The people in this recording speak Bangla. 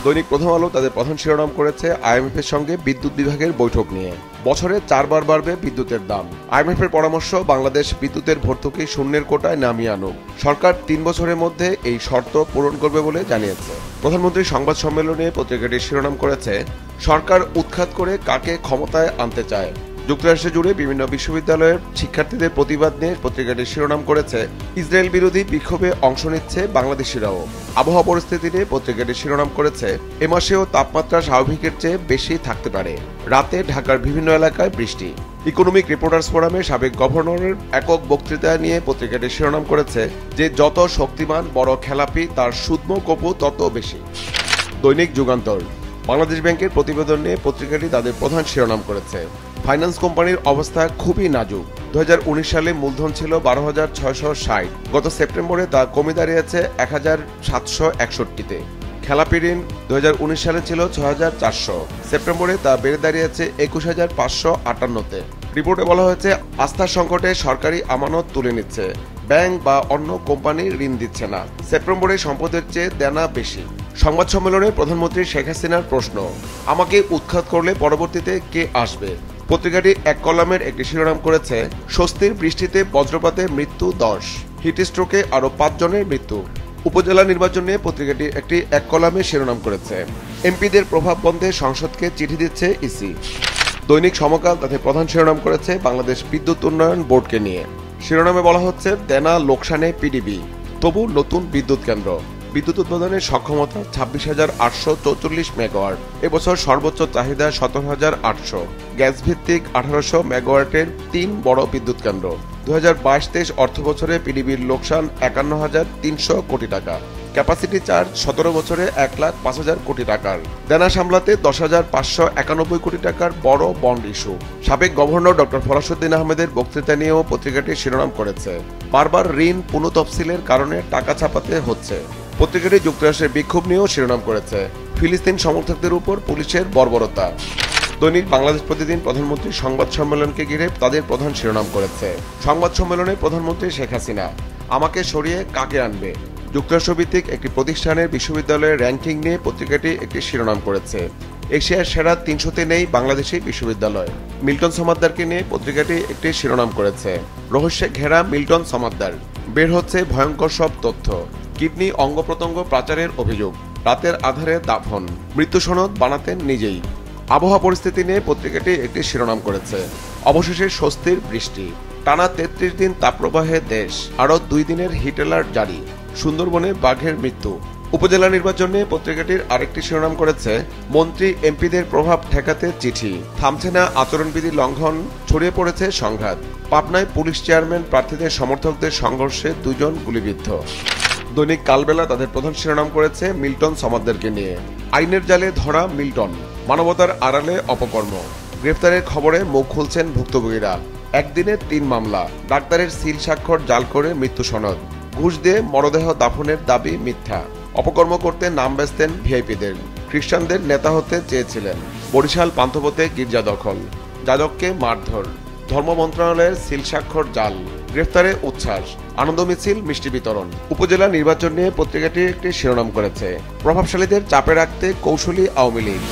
দৈনিক প্রথম আলো তাদের প্রধান শিরোনাম করেছে আইএমএফ এর সঙ্গে বিদ্যুৎ বিভাগের বৈঠক নিয়ে। বছরে 4 বার বাড়বে বিদ্যুতের দাম। আইএমএফ এর পরামর্শ, বাংলাদেশ বিদ্যুতের ভর্তুকি শূন্যের কোটায় নামিয়ে আনুক। সরকার 3 বছরের মধ্যে এই শর্ত পূরণ করবে বলে জানিয়েছে। প্রধানমন্ত্রী সংবাদ সম্মেলনে পত্রিকাটির শিরোনাম করেছে, সরকার উৎখাত করে কাকে ক্ষমতায় আনতে চায়। যুক্তরাষ্ট্র জুড়ে বিভিন্ন বিশ্ববিদ্যালয়ের শিক্ষার্থীদের প্রতিবাদ নিয়ে পত্রিকাটির শিরোনাম করেছে, ইসরায়েল বিরোধী বিক্ষোভে অংশ নিচ্ছে বাংলাদেশিরাও। আবহাওয়া পরিস্থিতি নিয়ে পত্রিকাটির শিরোনাম করেছে, এ মাসেও তাপমাত্রা স্বাভাবিকের চেয়ে বেশি থাকতে পারে। রাতে ঢাকার বিভিন্ন এলাকায় বৃষ্টি। ইকোনমিক রিপোর্টার্স ফোরামে সাবেক গভর্নরের একক বক্তৃতা নিয়ে পত্রিকাটির শিরোনাম করেছে যে যত শক্তিমান বড় খেলাপি তার সুদ্ম কপু তত বেশি। দৈনিক যুগান্তর বাংলাদেশ ব্যাংকের প্রতিবেদন নিয়ে পত্রিকাটি তাদের প্রধান শিরোনাম করেছে, ফাইন্যান্স কোম্পানির অবস্থা খুবই নাজুক। 2019 সালে মূলধন ছিল 12,660, গত সেপ্টেম্বরে তা কমে দাঁড়িয়েছে 1,761-তে। খেলাপি ঋণ 2019 সালে ছিল 6,400, সেপ্টেম্বরে তা বেড়ে দাঁড়িয়েছে 21,558-তে। রিপোর্টে বলা হয়েছে, আস্থার সংকটে সরকারি আমানত তুলে নিচ্ছে, ব্যাংক বা অন্য কোম্পানি ঋণ দিচ্ছে না। সেপ্টেম্বরে সম্পদের চেয়ে দেনা বেশি। সংবাদ সম্মেলনে প্রধানমন্ত্রী শেখ হাসিনার প্রশ্ন, আমাকে উৎখাত করলে পরবর্তীতে কে আসবে। পত্রিকাটি এক কলামের একটি শিরোনাম করেছে, স্বস্তির বৃষ্টিতে বজ্রপাতে মৃত্যু 10, হিটস্ট্রোকে আরও 5 জনের মৃত্যু। উপজেলা নির্বাচন নিয়ে পত্রিকাটি একটি এক কলামে শিরোনাম করেছে, এমপিদের প্রভাব বন্ধে সংসদকে চিঠি দিচ্ছে ইসি। দৈনিক সমকাল তাদের প্রধান শিরোনাম করেছে বাংলাদেশ বিদ্যুৎ উন্নয়ন বোর্ডকে নিয়ে। শিরোনামে বলা হচ্ছে, দেনা লোকসানে পিডিবি, তবু নতুন বিদ্যুৎ কেন্দ্র। বিদ্যুৎ উৎপাদনের সক্ষমতা 26,844 মেগাওয়াট। এবছর সর্বোচ্চ চাহিদা 17,800। গ্যাস ভিত্তিক 1,800 মেগাওয়াটের 3 বড় বিদ্যুৎ কেন্দ্র। 2022-23 অর্থ বছরে পিডিবির লোকসান 51,300 কোটি টাকা। ক্যাপাসিটি চার্জ 17 বছরে 1,05,000 কোটি টাকার। দেনা সামলাতে 10,591 কোটি টাকার বড় বন্ড ইস্যু। সাবেক গভর্নর ডক্টর ফরাসউদ্দিন আহমেদের বক্তৃতা নিয়েও পত্রিকাটি শিরোনাম করেছে, বারবার ঋণ পুনঃতফসিলের কারণে টাকা ছাপাতে হচ্ছে। পত্রিকাটি যুক্তরাষ্ট্রের বিক্ষোভ নিয়েও শিরোনাম করেছে, ফিলিস্তিন সমর্থকদের উপর পুলিশের বর্বরতা। দৈনিক বাংলাদেশ প্রতিদিন প্রধানমন্ত্রীর সংবাদ সম্মেলনকে ঘিরে তাদের প্রধান শিরোনাম করেছে, সংবাদ সম্মেলনে প্রধানমন্ত্রী শেখ হাসিনা, আমাকে সরিয়ে কাকে আনবে। যুক্তরাষ্ট্রভিত্তিক একটি প্রতিষ্ঠানের বিশ্ববিদ্যালয়ের র্যাঙ্কিং নিয়ে পত্রিকাটি একটি শিরোনাম করেছে, এশিয়ার সেরা 300-তে নেই বাংলাদেশি বিশ্ববিদ্যালয়। মিল্টন সমাদ্দারকে নিয়ে পত্রিকাটি একটি শিরোনাম করেছে, রহস্যে ঘেরা মিল্টন সমাদ্দার, বের হচ্ছে ভয়ঙ্কর সব তথ্য। কিডনি অঙ্গ প্রত্যঙ্গ পাচারের অভিযোগ, রাতের আধারে দাফন, মৃত্যু সনদ বানাতেন নিজেই। আবহাওয়া পরিস্থিতি নিয়ে পত্রিকাটি একটি শিরোনাম করেছে, অবশেষে স্বস্তির বৃষ্টি, টানা 33 দিন তাপপ্রবাহে দেশ, আরও 2 দিনের হিট অ্যালার্ট জারি, সুন্দরবনে বাঘের মৃত্যু। উপজেলা নির্বাচন নিয়ে পত্রিকাটির আরেকটি শিরোনাম করেছে, মন্ত্রী এমপিদের প্রভাব ঠেকাতে চিঠি, থামছে না আচরণবিধি লঙ্ঘন, ছড়িয়ে পড়েছে সংঘাত। পাবনায় পুলিশ চেয়ারম্যান প্রার্থীদের সমর্থকদের সংঘর্ষে 2 জন গুলিবিদ্ধ। দৈনিক কালবেলা তাদের প্রধান শিরোনাম করেছে, মিল্টন সমাদ্দারকে নিয়ে, আইনের জালে ধরা মিল্টন, মানবতার আড়ালে অপকর্ম। গ্রেফতারের খবরে মুখ খুলছেন ভুক্তভোগীরা। একদিনে 3 মামলা, ডাক্তারের সিল স্বাক্ষর জাল করে মৃত্যু সনদ, ঘুষ দিয়ে মরদেহ দাফনের দাবি মিথ্যা। অপকর্ম করতে নাম বেচতেন ভিআইপিদের, খ্রিস্টানদের নেতা হতে চেয়েছিলেন। বরিশাল পান্থপথে গির্জা দখল, যাজককে মারধর, ধর্ম মন্ত্রণালয়ের সিল স্বাক্ষর জাল, গ্রেফতারে উচ্ছ্বাস, আনন্দ মিছিল, মিষ্টি বিতরণ। উপজেলা নির্বাচন নিয়ে পত্রিকাটি একটি শিরোনাম করেছে, প্রভাবশালীদের চাপে রাখতে কৌশলী আওয়ামী লীগ।